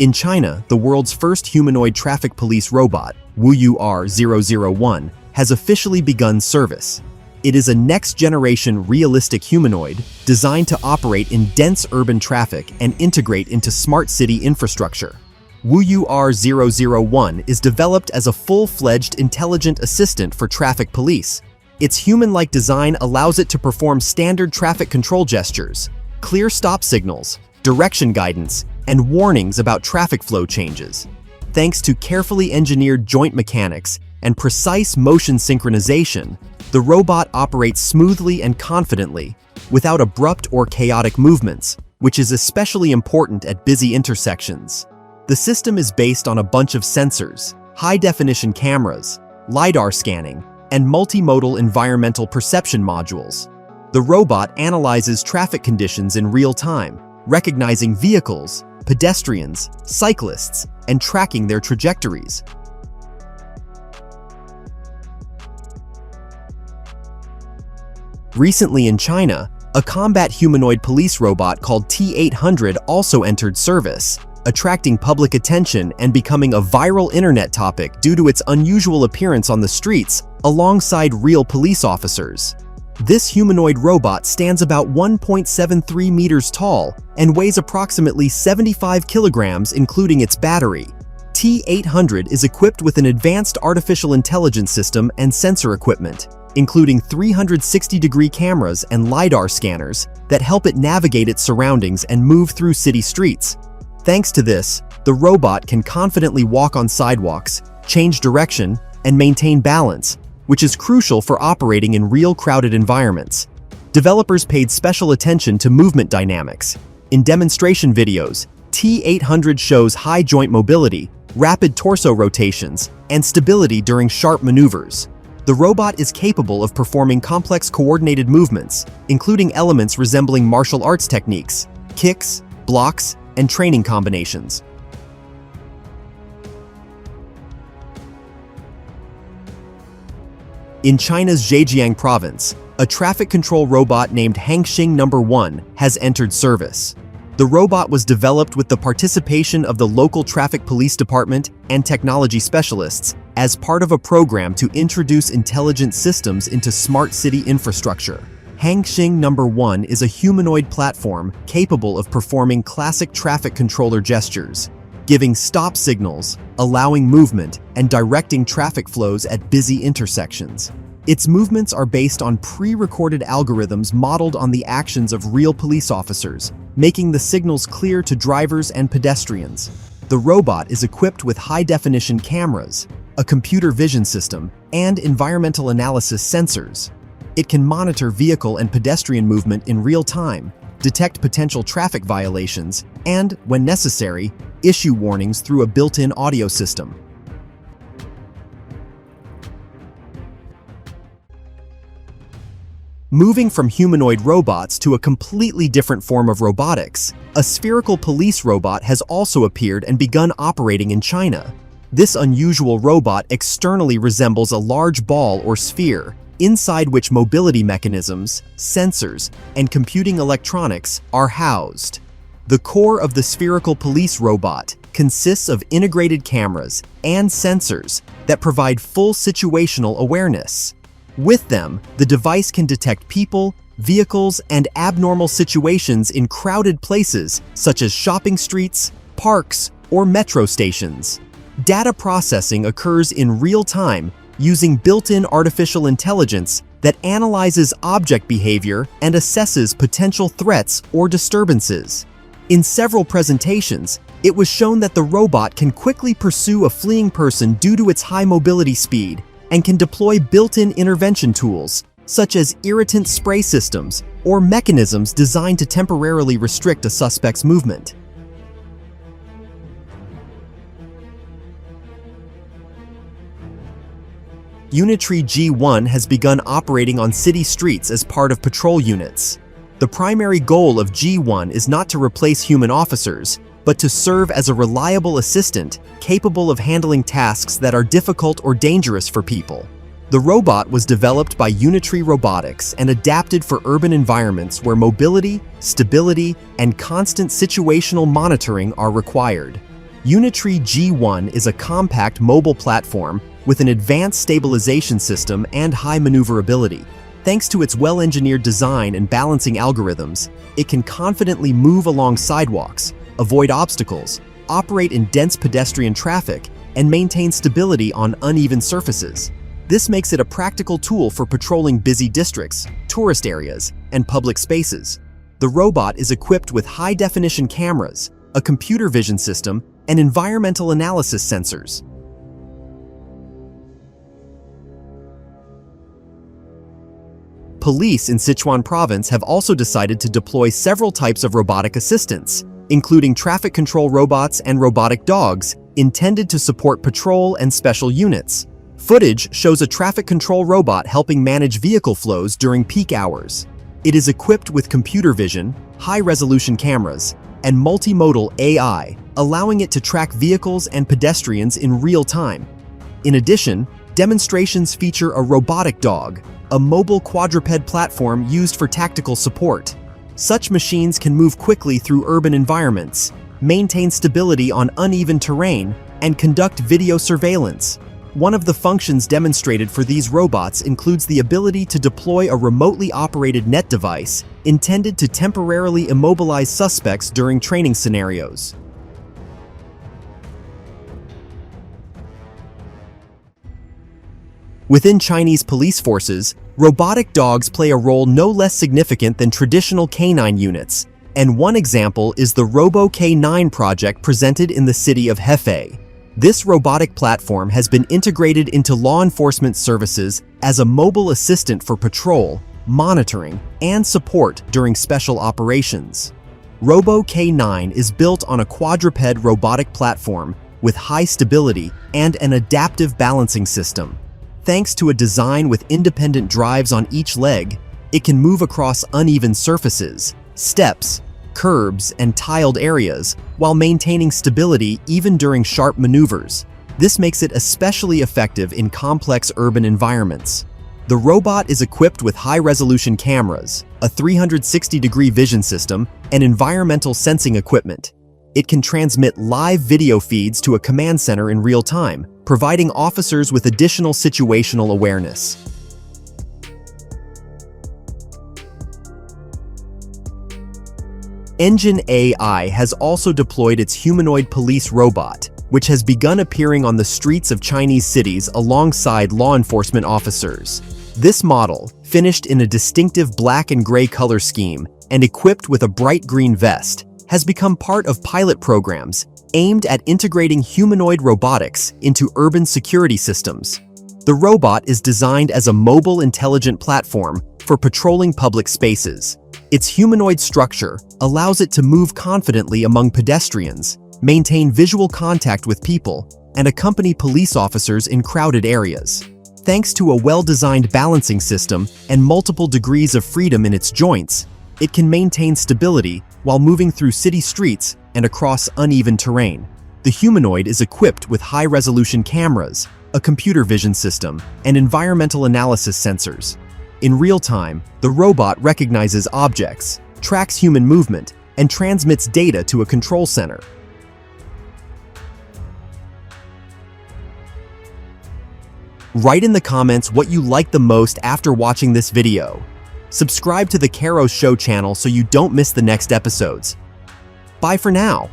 In China, the world's first humanoid traffic police robot, WUR-001, has officially begun service. It is a next-generation realistic humanoid designed to operate in dense urban traffic and integrate into smart city infrastructure. WUR-001 is developed as a full-fledged intelligent assistant for traffic police. Its human-like design allows it to perform standard traffic control gestures, clear stop signals, direction guidance, and warnings about traffic flow changes. Thanks to carefully engineered joint mechanics and precise motion synchronization, the robot operates smoothly and confidently, without abrupt or chaotic movements, which is especially important at busy intersections. The system is based on a bunch of sensors, high-definition cameras, LiDAR scanning, and multimodal environmental perception modules. The robot analyzes traffic conditions in real time, recognizing vehicles, pedestrians, cyclists, and tracking their trajectories. Recently in China, a combat humanoid police robot called T-800 also entered service, attracting public attention and becoming a viral internet topic due to its unusual appearance on the streets alongside real police officers. This humanoid robot stands about 1.73 meters tall and weighs approximately 75 kilograms including its battery. T-800 is equipped with an advanced artificial intelligence system and sensor equipment, including 360-degree cameras and LiDAR scanners that help it navigate its surroundings and move through city streets. Thanks to this, the robot can confidently walk on sidewalks, change direction, and maintain balance, which is crucial for operating in real crowded environments. Developers paid special attention to movement dynamics. In demonstration videos, T-800 shows high joint mobility, rapid torso rotations, and stability during sharp maneuvers. The robot is capable of performing complex coordinated movements, including elements resembling martial arts techniques, kicks, blocks, and training combinations. In China's Zhejiang province, a traffic control robot named Hangxing No. 1 has entered service. The robot was developed with the participation of the local traffic police department and technology specialists as part of a program to introduce intelligent systems into smart city infrastructure. Hangxing No. 1 is a humanoid platform capable of performing classic traffic controller gestures, giving stop signals, allowing movement, and directing traffic flows at busy intersections. Its movements are based on pre-recorded algorithms modeled on the actions of real police officers, making the signals clear to drivers and pedestrians. The robot is equipped with high-definition cameras, a computer vision system, and environmental analysis sensors. It can monitor vehicle and pedestrian movement in real time, detect potential traffic violations, and, when necessary, issue warnings through a built-in audio system. Moving from humanoid robots to a completely different form of robotics, a spherical police robot has also appeared and begun operating in China. This unusual robot externally resembles a large ball or sphere, inside which mobility mechanisms, sensors, and computing electronics are housed. The core of the spherical police robot consists of integrated cameras and sensors that provide full situational awareness. With them, the device can detect people, vehicles, and abnormal situations in crowded places such as shopping streets, parks, or metro stations. Data processing occurs in real time using built-in artificial intelligence that analyzes object behavior and assesses potential threats or disturbances. In several presentations, it was shown that the robot can quickly pursue a fleeing person due to its high mobility speed and can deploy built-in intervention tools, such as irritant spray systems or mechanisms designed to temporarily restrict a suspect's movement. Unitry G1 has begun operating on city streets as part of patrol units. The primary goal of G1 is not to replace human officers, but to serve as a reliable assistant capable of handling tasks that are difficult or dangerous for people. The robot was developed by Unitry Robotics and adapted for urban environments where mobility, stability, and constant situational monitoring are required. Unitry G1 is a compact mobile platform with an advanced stabilization system and high maneuverability. Thanks to its well-engineered design and balancing algorithms, it can confidently move along sidewalks, avoid obstacles, operate in dense pedestrian traffic, and maintain stability on uneven surfaces. This makes it a practical tool for patrolling busy districts, tourist areas, and public spaces. The robot is equipped with high-definition cameras, a computer vision system, and environmental analysis sensors. Police in Sichuan province have also decided to deploy several types of robotic assistants, including traffic control robots and robotic dogs, intended to support patrol and special units. Footage shows a traffic control robot helping manage vehicle flows during peak hours. It is equipped with computer vision, high-resolution cameras, and multimodal AI, allowing it to track vehicles and pedestrians in real time. In addition, demonstrations feature a robotic dog, a mobile quadruped platform used for tactical support. Such machines can move quickly through urban environments, maintain stability on uneven terrain, and conduct video surveillance. One of the functions demonstrated for these robots includes the ability to deploy a remotely operated net device intended to temporarily immobilize suspects during training scenarios. Within Chinese police forces, robotic dogs play a role no less significant than traditional canine units, and one example is the Robo K9 project presented in the city of Hefei. This robotic platform has been integrated into law enforcement services as a mobile assistant for patrol, monitoring, and support during special operations. Robo K9 is built on a quadruped robotic platform with high stability and an adaptive balancing system. Thanks to a design with independent drives on each leg, it can move across uneven surfaces, steps, curbs, and tiled areas while maintaining stability even during sharp maneuvers. This makes it especially effective in complex urban environments. The robot is equipped with high-resolution cameras, a 360-degree vision system, and environmental sensing equipment. It can transmit live video feeds to a command center in real time, providing officers with additional situational awareness. Engine AI has also deployed its humanoid police robot, which has begun appearing on the streets of Chinese cities alongside law enforcement officers. This model, finished in a distinctive black and gray color scheme and equipped with a bright green vest, has become part of pilot programs aimed at integrating humanoid robotics into urban security systems. The robot is designed as a mobile intelligent platform for patrolling public spaces. Its humanoid structure allows it to move confidently among pedestrians, maintain visual contact with people, and accompany police officers in crowded areas. Thanks to a well-designed balancing system and multiple degrees of freedom in its joints, it can maintain stability while moving through city streets and across uneven terrain. The humanoid is equipped with high-resolution cameras, a computer vision system, and environmental analysis sensors. In real time, the robot recognizes objects, tracks human movement, and transmits data to a control center. Write in the comments what you liked the most after watching this video. Subscribe to the Karo Show channel so you don't miss the next episodes. Bye for now.